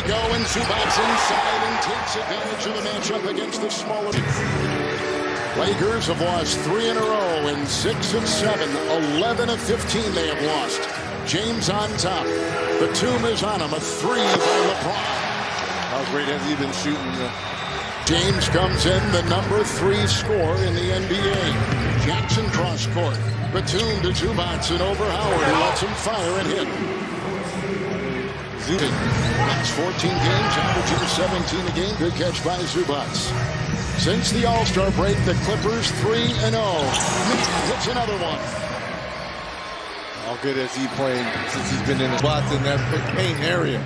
go, and Zubac's inside and takes advantage of the matchup against the smaller. Lakers have lost 3 in a row in 6 of 7. 11 of 15 they have lost. James on top. Batum is on him. A 3 by LeBron. How great has he been shooting? James comes in, the number 3 scorer in the NBA. Jackson cross court. Batum to Zubac and over Howard, who lets him fire and hit. Zubac, last 14 games, averaging 17 a game. Good catch by Zubac. Since the All-Star break, the Clippers 3-0. Hits another one. How good has he played since he's been in the spots in that paint area?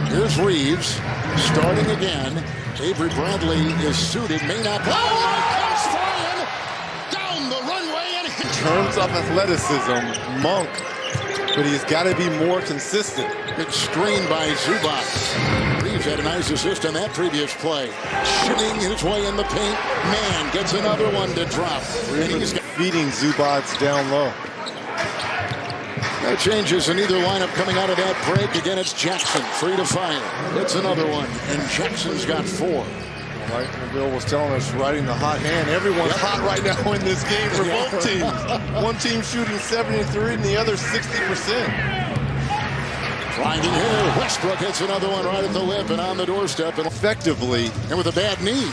Here's Reeves, starting again. Avery Bradley is suited, may not. Oh, comes flying down the runway and in terms of athleticism, Monk, but he's got to be more consistent. Big screen by Zubac. Reeves had a nice assist on that previous play. Shooting his way in the paint. Man gets another one to drop. And he's feeding Zubac down low. No changes in either lineup coming out of that break. Again, it's Jackson, free to fire. It's another one, and Jackson's got 4. Like Bill was telling us, riding the hot hand. Everyone's hot right now in this game for both teams. One team shooting 73 and the other 60%. Finding here, Westbrook hits another one right at the lip and on the doorstep. And effectively. And with a bad knee.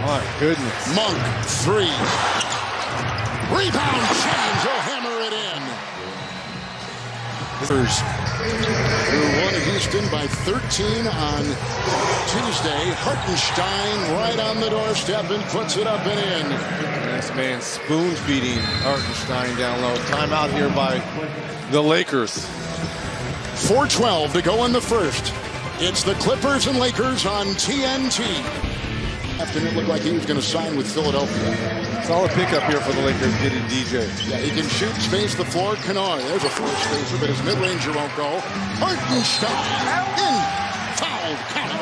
My goodness. Monk, 3. Rebound, James will hammer it in. Through one at Houston by 13 on Tuesday. Hartenstein right on the doorstep and puts it up and in. This man spoon feeding Hartenstein down low. Timeout here by the Lakers. 4:12 to go in the first. It's the Clippers and Lakers on TNT. After it looked like he was going to sign with Philadelphia. Solid pickup here for the Lakers getting DJ. Yeah, he can shoot, space the floor. Kennard, there's a floor spacer, but his mid-ranger won't go. Hartenstein in. Fouled. Count.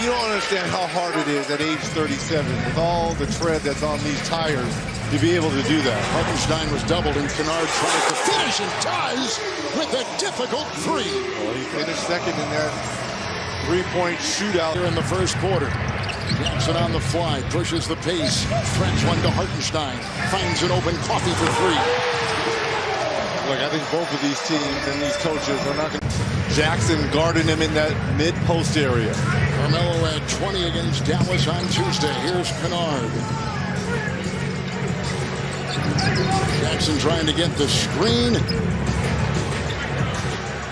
You don't understand how hard it is at age 37 with all the tread that's on these tires to be able to do that. Hartenstein was doubled and Kennard tries to finish and ties with a difficult 3. Well, he finished second in that three-point shootout here in the first quarter. Jackson on the fly, pushes the pace, threads one to Hartenstein, finds an open Coffee for 3. Look, I think both of these teams and these coaches are not going to. Jackson guarding him in that mid-post area. Carmelo had 20 against Dallas on Tuesday. Here's Kennard. Jackson trying to get the screen.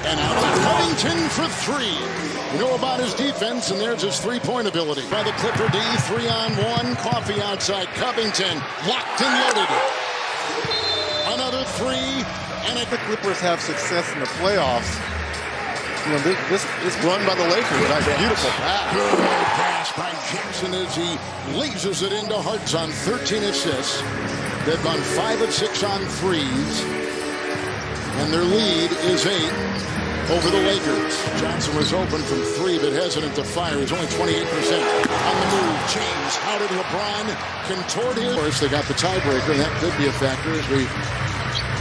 And out to Covington for 3. You know about his defense, and there's his 3-point ability. By the Clipper D, 3-on-1. Coffee outside. Covington locked and loaded. Another 3. And if the Clippers have success in the playoffs, you know, this run by the Lakers. That's a beautiful pass. Good pass by Jackson as he lasers it into Hart's on 13 assists. They've gone 5 of 6 on 3s. And their lead is 8 over the Lakers. Johnson was open from 3, but hesitant to fire. He's only 28% on the move. James, how did LeBron contort him? Of course, they got the tiebreaker, and that could be a factor as we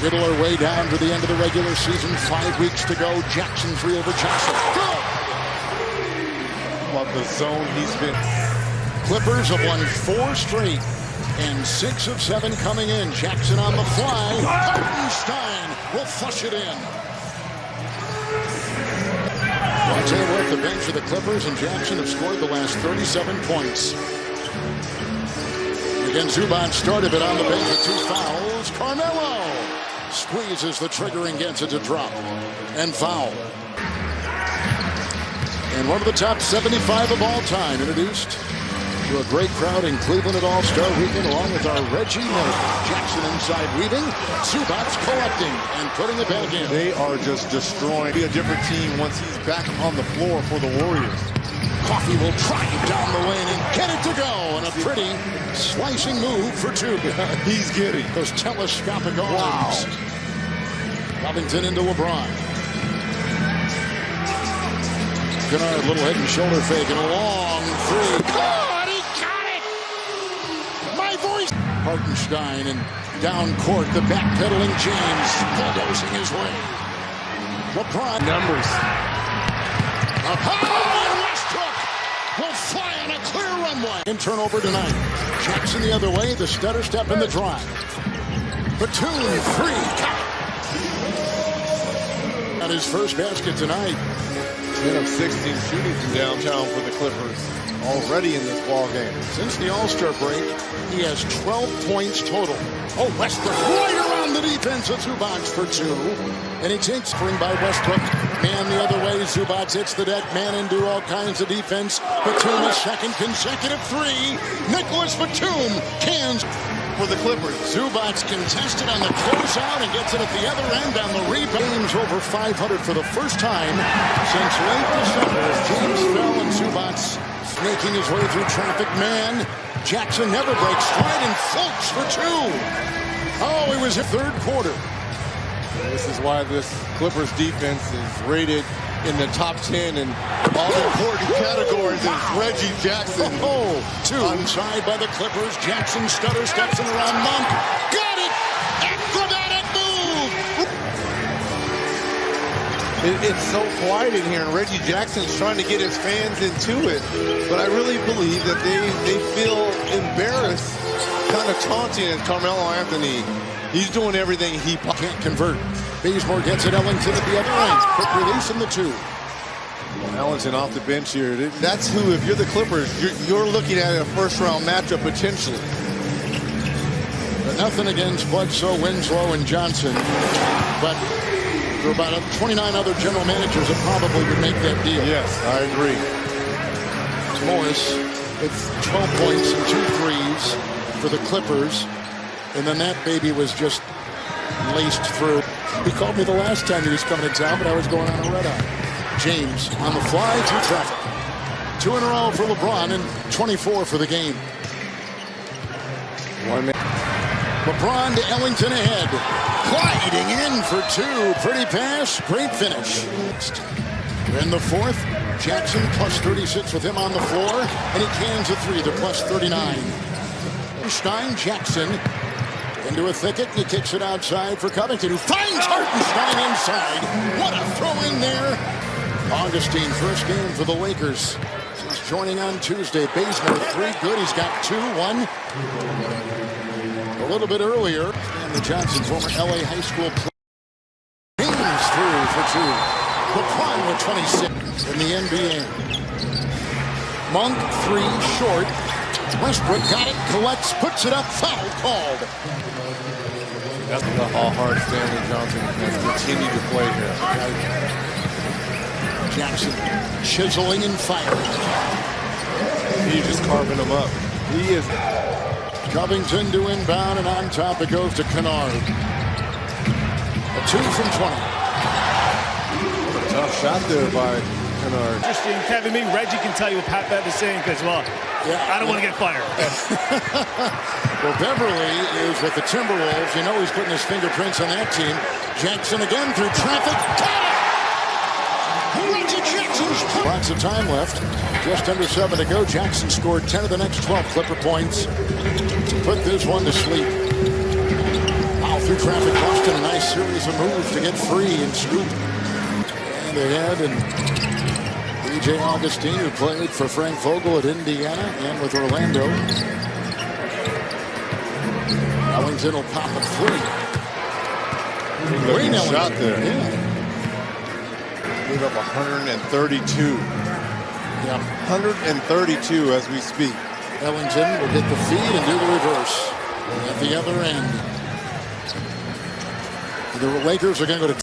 whittle our way down to the end of the regular season. 5 weeks to go. Jackson 3 over Johnson. Good! Love the zone he's been. Clippers have won 4 straight and 6 of 7 coming in. Jackson on the fly. Hartenstein will flush it in. Well, I'll tell you what, the bench of the Clippers and Jackson have scored the last 37 points. Again, Zubac started it on the bench with 2 fouls. Carmelo squeezes the trigger and gets it to drop and foul. And one of the top 75 of all time, introduced to a great crowd in Cleveland at All-Star Weekend, along with our Reggie Miller. Jackson inside weaving, Zubac collecting and putting it back in. They are just destroying. Be a different team once he's back on the floor for the Warriors. Coffee will drive down the lane and get it to go. And a pretty slicing move for 2. He's getting those telescopic arms. Wow. Covington into LeBron. Kennard, little head and shoulder fake and a long 3. God, he got it! My voice. Hartenstein and down court, the backpedaling James bulldozing his way. LeBron. Numbers. And Westbrook will fly on a clear runway. And turnover tonight. Jackson the other way. The stutter step in the drive. Batum, three. Got his first basket tonight. 10 of 16 shooting from downtown for the Clippers. Already in this ball game. Since the All-Star break, he has 12 points total. Oh, Westbrook right around the defense of Zubac for two. And he takes spring by Westbrook. Man the other way. Zubac hits the deck. Man and do all kinds of defense. Batum a second consecutive three. Nicholas Batum cans for the Clippers. Zubac contested on the closeout and gets it at the other end on the rebound. James over 500 for the first time since late December as James fell and Zubac making his way through traffic. Man, Jackson never breaks stride and Fultz for two. Oh, it was a third quarter. This is why this Clippers defense is rated in the top 10 in all important categories. Is Reggie Jackson. Oh, two onside by the Clippers. Jackson stutter steps in around Monk. Got it! Acrobatic move! It's so quiet in here, and Reggie Jackson's trying to get his fans into it. But I really believe that they feel embarrassed, kind of taunting at Carmelo Anthony. He's doing everything he can't convert. Bazemore gets it. Ellington at the other end. Quick release in the two. Ellington off the bench here. That's who, if you're the Clippers, you're looking at a first-round matchup potentially. But nothing against Bledsoe, Winslow, and Johnson. But there are about 29 other general managers that probably would make that deal. Yes, I agree. Morris with 12 points and 2 threes for the Clippers. And then that baby was just laced through. He called me the last time he was coming to town, but I was going on a red-eye. James on the fly through traffic. 2 in a row for LeBron and 24 for the game. LeBron to Ellington ahead. Gliding in for two. Pretty pass, great finish. In the fourth, Jackson plus 36 with him on the floor, and he cans a three. They're plus 39. Stein, Jackson into a thicket, and he kicks it outside for Covington, who finds Hartenstein inside. What a throw in there. Augustine, first game for the Lakers. He's joining on Tuesday. Bazemore, three good. He's got 2-1. A little bit earlier, Stanley Johnson, former LA high school player. James through for two. LeBron with 26 in the NBA. Monk, three, short. Westbrook got it, collects, puts it up, foul called. That's how hard Stanley Johnson has continued to play here. Jackson chiseling and firing. He's just carving them up. He is. Covington to inbound, and on top it goes to Kennard. A 2 from 20. Tough shot there by Kennard. Interesting, Kevin. Maybe Reggie can tell you what Pat Bev is saying, because, well, I don't want to get fired. Well, Beverly is with the Timberwolves. You know he's putting his fingerprints on that team. Jackson again through traffic. Got it! Reggie Jackson's lots of time left. Just under 7 to go. Jackson scored 10 of the next 12 Clipper points to put this one to sleep. Wow, through traffic. Boston, a nice series of moves to get free and scoop. And ahead, and DJ Augustine, who played for Frank Vogel at Indiana and with Orlando. Ellington will pop a three. Great shot there. Yeah. Gave up 132. Yeah. 132 as we speak. Ellington will get the feed and do the reverse at the other end. The Lakers are going to go to